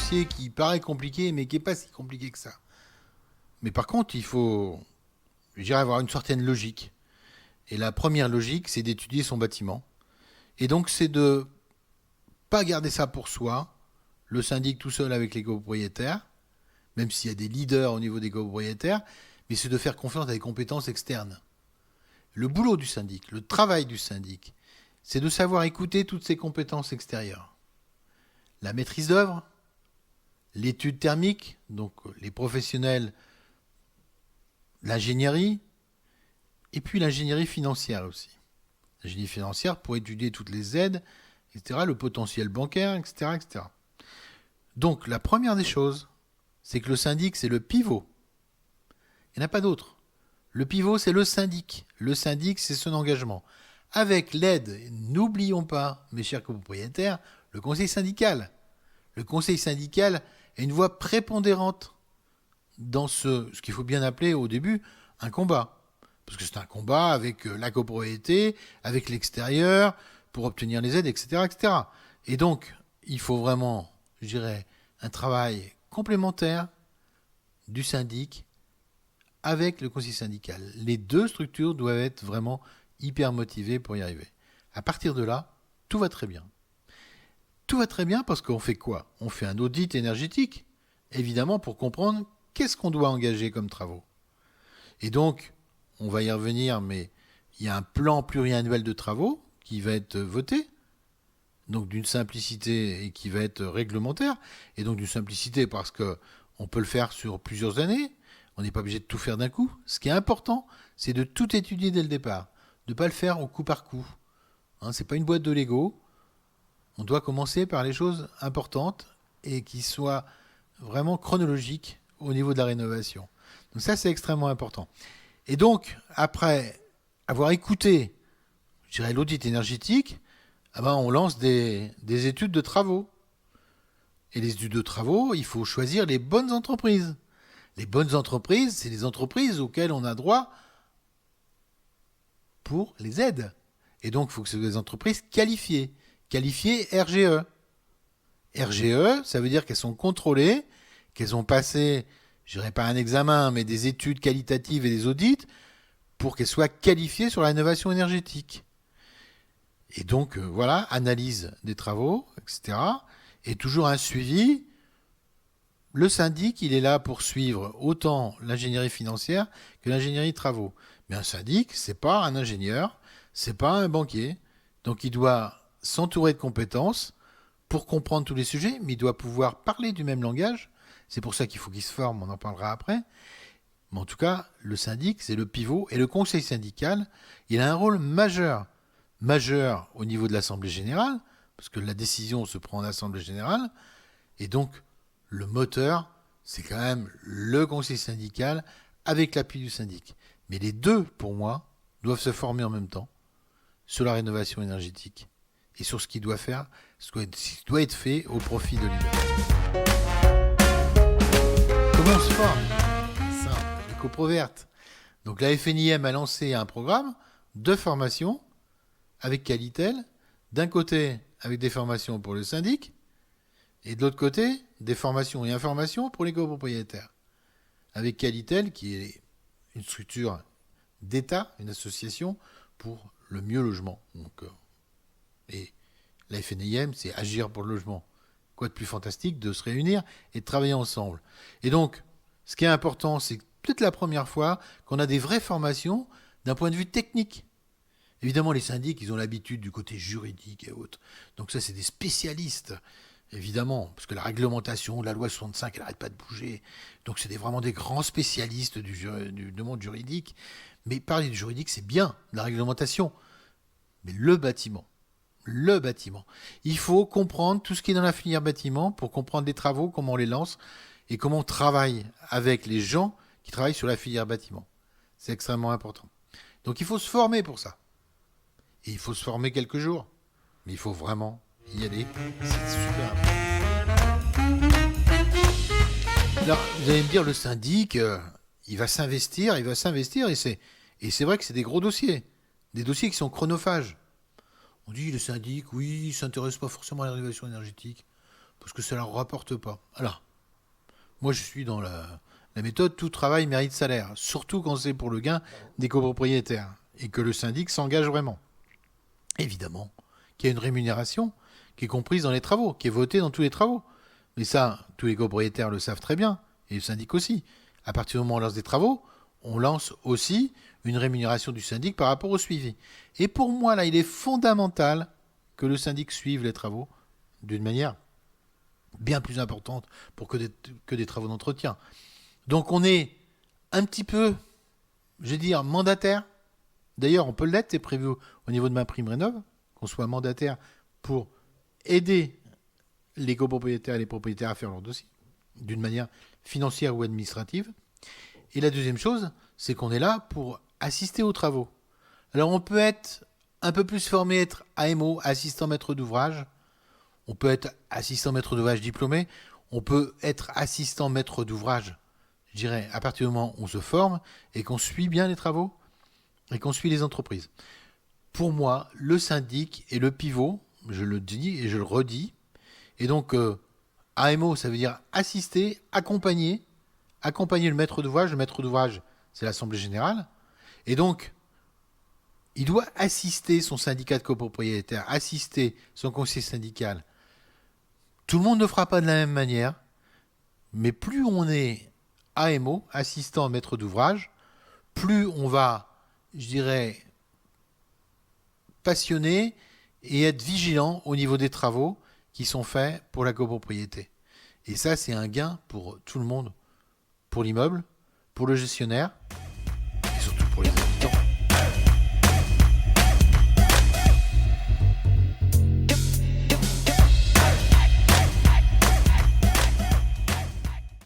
dossier qui paraît compliqué, mais qui n'est pas si compliqué que ça. Mais par contre, il faut, je dirais, avoir une certaine logique. Et la première logique, c'est d'étudier son bâtiment. Et donc, c'est de pas garder ça pour soi, le syndic tout seul avec les copropriétaires, même s'il y a des leaders au niveau des copropriétaires, mais c'est de faire confiance à des compétences externes. Le boulot du syndic, le travail du syndic, c'est de savoir écouter toutes ces compétences extérieures. La maîtrise d'œuvre, l'étude thermique, donc les professionnels, l'ingénierie, et puis l'ingénierie financière aussi. L'ingénierie financière pour étudier toutes les aides, etc., le potentiel bancaire, etc., etc. Donc la première des choses, c'est que le syndic, c'est le pivot. Il n'y en a pas d'autre. Le pivot, c'est le syndic. Le syndic, c'est son engagement. Avec l'aide, n'oublions pas, mes chers copropriétaires, le conseil syndical. Le conseil syndical a une voix prépondérante dans ce qu'il faut bien appeler au début un combat. Parce que c'est un combat avec la copropriété, avec l'extérieur, pour obtenir les aides, etc., etc. Et donc, il faut vraiment, je dirais, un travail complémentaire du syndic avec le conseil syndical. Les deux structures doivent être vraiment hyper motivées pour y arriver. À partir de là, tout va très bien. Tout va très bien parce qu'on fait quoi? On fait un audit énergétique, évidemment, pour comprendre qu'est-ce qu'on doit engager comme travaux. Et donc, on va y revenir, mais il y a un plan pluriannuel de travaux qui va être voté, donc d'une simplicité et qui va être réglementaire, et donc d'une simplicité parce qu'on peut le faire sur plusieurs années, on n'est pas obligé de tout faire d'un coup. Ce qui est important, c'est de tout étudier dès le départ, de ne pas le faire au coup par coup. Ce n'est pas une boîte de Lego. On doit commencer par les choses importantes et qui soient vraiment chronologiques au niveau de la rénovation. Donc ça, c'est extrêmement important. Et donc, après avoir écouté, je dirais, l'audit énergétique, on lance des études de travaux. Et les études de travaux, il faut choisir les bonnes entreprises. Les bonnes entreprises, c'est les entreprises auxquelles on a droit pour les aides. Et donc, il faut que ce soit des entreprises qualifiées. Qualifiées RGE. RGE, ça veut dire qu'elles sont contrôlées, qu'elles ont passé, je dirais pas un examen, mais des études qualitatives et des audits pour qu'elles soient qualifiées sur la rénovation énergétique. Et donc, voilà, analyse des travaux, etc. Et toujours un suivi. Le syndic, il est là pour suivre autant l'ingénierie financière que l'ingénierie de travaux. Mais un syndic, c'est pas un ingénieur, c'est pas un banquier. Donc, il doit s'entourer de compétences pour comprendre tous les sujets, mais il doit pouvoir parler du même langage. C'est pour ça qu'il faut qu'il se forme, on en parlera après. Mais en tout cas, le syndic, c'est le pivot. Et le conseil syndical, il a un rôle majeur. Majeur au niveau de l'Assemblée générale, parce que la décision se prend en Assemblée générale. Et donc, le moteur, c'est quand même le conseil syndical avec l'appui du syndic. Mais les deux, pour moi, doivent se former en même temps sur la rénovation énergétique et sur ce qui doit faire, ce qui doit être fait au profit de l'INE. Comment on se forme? Simple, l'éco-proverte. Donc la FNIM a lancé un programme de formation avec Qualitel, d'un côté avec des formations pour le syndic, et de l'autre côté, des formations et informations pour les copropriétaires. Avec Qualitel, qui est une structure d'État, une association pour le mieux logement. Donc, et la FNIM, c'est agir pour le logement. Quoi de plus fantastique de se réunir et de travailler ensemble. Et donc, ce qui est important, c'est peut-être la première fois qu'on a des vraies formations d'un point de vue technique. Évidemment, les syndics, ils ont l'habitude du côté juridique et autres. Donc ça, c'est des spécialistes, évidemment, parce que la réglementation, la loi 65, elle n'arrête pas de bouger. Donc c'est vraiment des grands spécialistes du monde juridique. Mais parler du juridique, c'est bien, de la réglementation. Mais le bâtiment. Il faut comprendre tout ce qui est dans la filière bâtiment pour comprendre les travaux, comment on les lance et comment on travaille avec les gens qui travaillent sur la filière bâtiment. C'est extrêmement important. Donc il faut se former pour ça. Et il faut se former quelques jours. Mais il faut vraiment y aller. C'est super important. Alors, vous allez me dire, le syndic, il va s'investir, et c'est vrai que c'est des gros dossiers. Des dossiers qui sont chronophages. On dit, le syndic, oui, il ne s'intéresse pas forcément à la rénovation énergétique. parce que ça ne leur rapporte pas. Alors, moi je suis dans la méthode tout travail mérite salaire, surtout quand c'est pour le gain des copropriétaires et que le syndic s'engage vraiment. Évidemment qu'il y a une rémunération qui est comprise dans les travaux, qui est votée dans tous les travaux. Mais ça, tous les copropriétaires le savent très bien, et le syndic aussi. À partir du moment où on lance des travaux, on lance aussi une rémunération du syndic par rapport au suivi. Et pour moi, là, il est fondamental que le syndic suive les travaux d'une manière bien plus importante pour que des travaux d'entretien. Donc on est un petit peu, je vais dire, mandataire. D'ailleurs, on peut l'être, c'est prévu au niveau de ma prime rénov', qu'on soit mandataire pour aider les copropriétaires et les propriétaires à faire leur dossier, d'une manière financière ou administrative. Et la deuxième chose, c'est qu'on est là pour assister aux travaux. Alors on peut être un peu plus formé, être AMO, assistant maître d'ouvrage. On peut être assistant maître d'ouvrage diplômé. On peut être assistant maître d'ouvrage, je dirais, à partir du moment où on se forme et qu'on suit bien les travaux et qu'on suit les entreprises. Pour moi, le syndic est le pivot, je le dis et je le redis. Et donc, AMO, ça veut dire assister, accompagner le maître d'ouvrage. Le maître d'ouvrage, c'est l'Assemblée générale. Et donc, il doit assister son syndicat de copropriétaires, assister son conseiller syndical. Tout le monde ne fera pas de la même manière, mais plus on est AMO, assistant maître d'ouvrage, plus on va, je dirais, passionné et être vigilant au niveau des travaux qui sont faits pour la copropriété. Et ça, c'est un gain pour tout le monde, pour l'immeuble, pour le gestionnaire